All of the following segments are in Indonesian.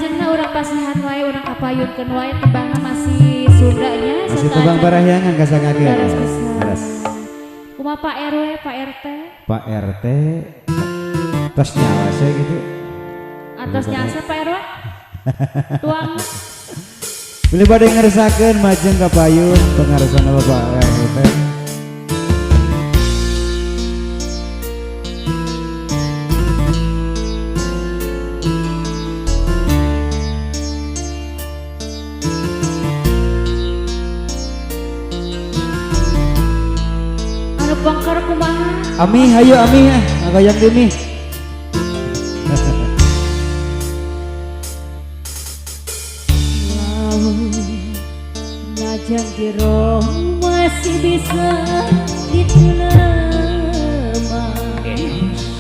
salajengna urang pasihan wae urang kapayunkeun wae tebangna masih Sundanya masih tebang barahyangan kasangakeun. Leres pisan. Leres. Kumaha Pak RW, Pak RT? Pak RT tos nyawa saya gitu. Atasnya asep Pak RW? Tuang. Beli bade ngeresakeun majeng kapayun pangaresana Bapak RT. Anu bangkar kumaha? Ami, hayu Ami, ngagayang demi. Najan jero masih bisa ditelema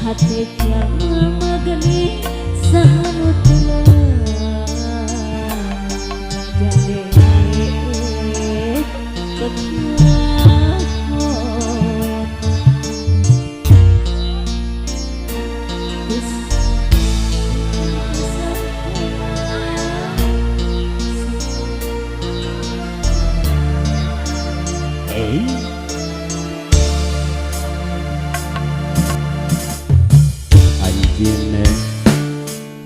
hati jangan mageni sangat jadi Anjine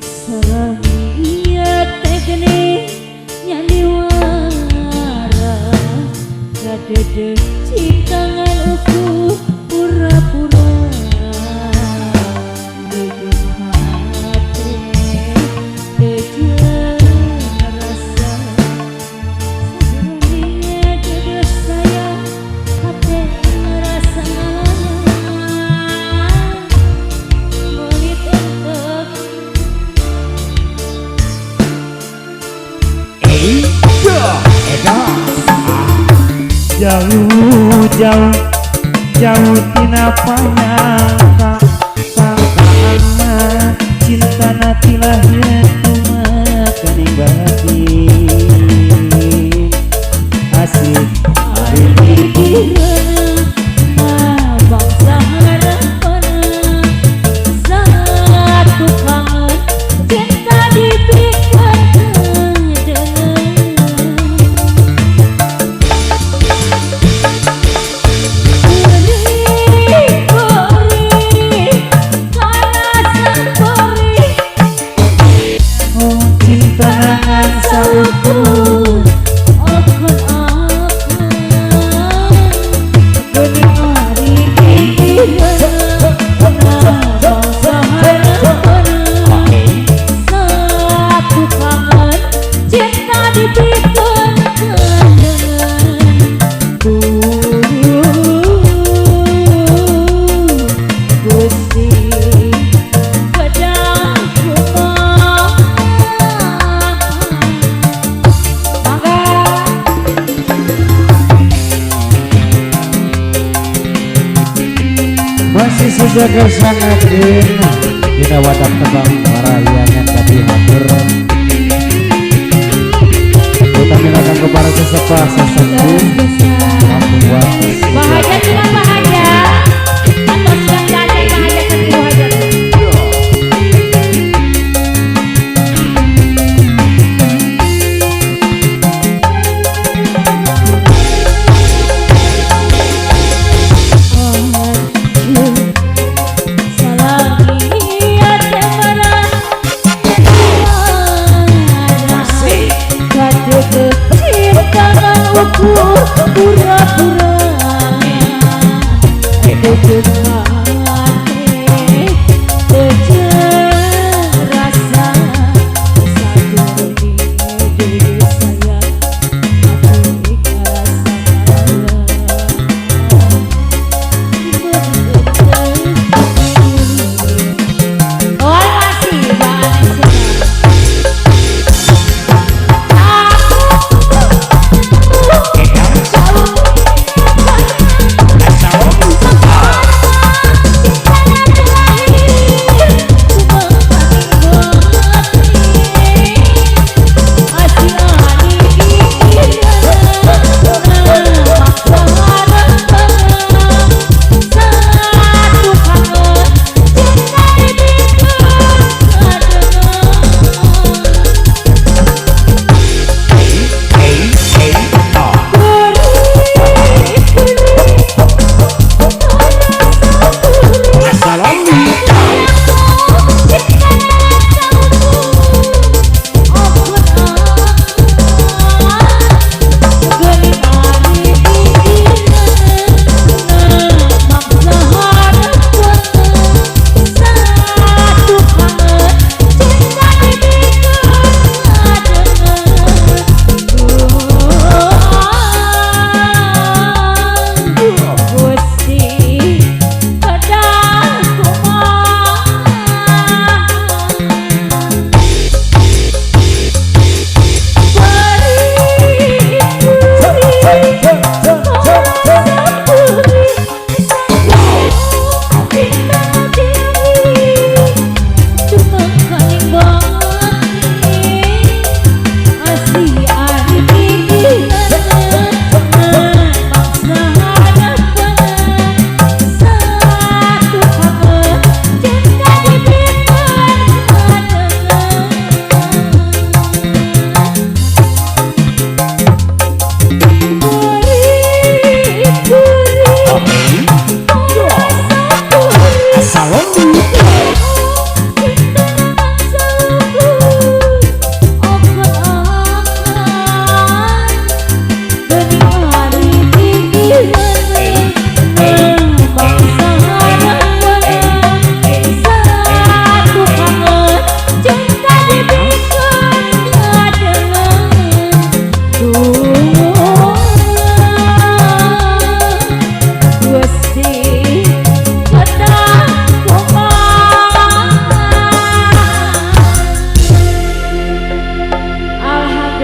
salah niat tegene nyaniwara kadede cikangan aku pura-pura dede hati dede rasa sebenarnya dede sayang hati ngerasa mulit entek jauh jauh tina panyangka sangkaana cinta nati lahir kumakening batin asik hari pikiran bangsa harapan satu kangen cinta dipikirkan dengan masih sejaga sangat dina wadah tebang marahyangan tapi hatur utami akan kepada sesepa sesepu ampun waktu bahagia dengan bahagia atas gandanya bahagia kedua hajar pura-pura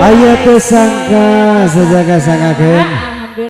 Ayo tersangka sejaga sangakeun